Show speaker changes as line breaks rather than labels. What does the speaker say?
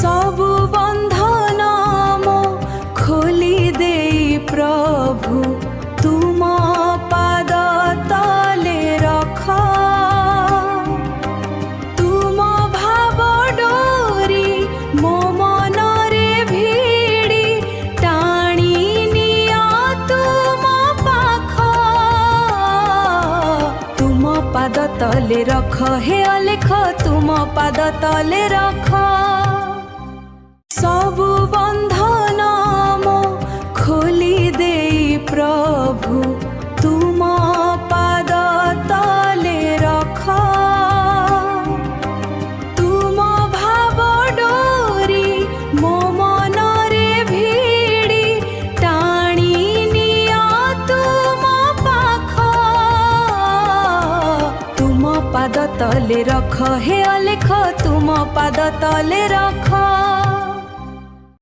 सबु बंधन मो खोली दे प्रभु तुम पाद तले रख तुम भाव डोरी मो मन रे भिड़ी टाणी निया तुम पाख तुम पाद तले रख हे अलेख तुम पाद तले रख सबु बंधन मो खोली दे प्रभु तुम पाद तले रख तुम भाव डोरी मो मन रे भिड़ी टाणी निया तुम पाख तुम पाद तले रख हे अलेख तुम पाद तले रख।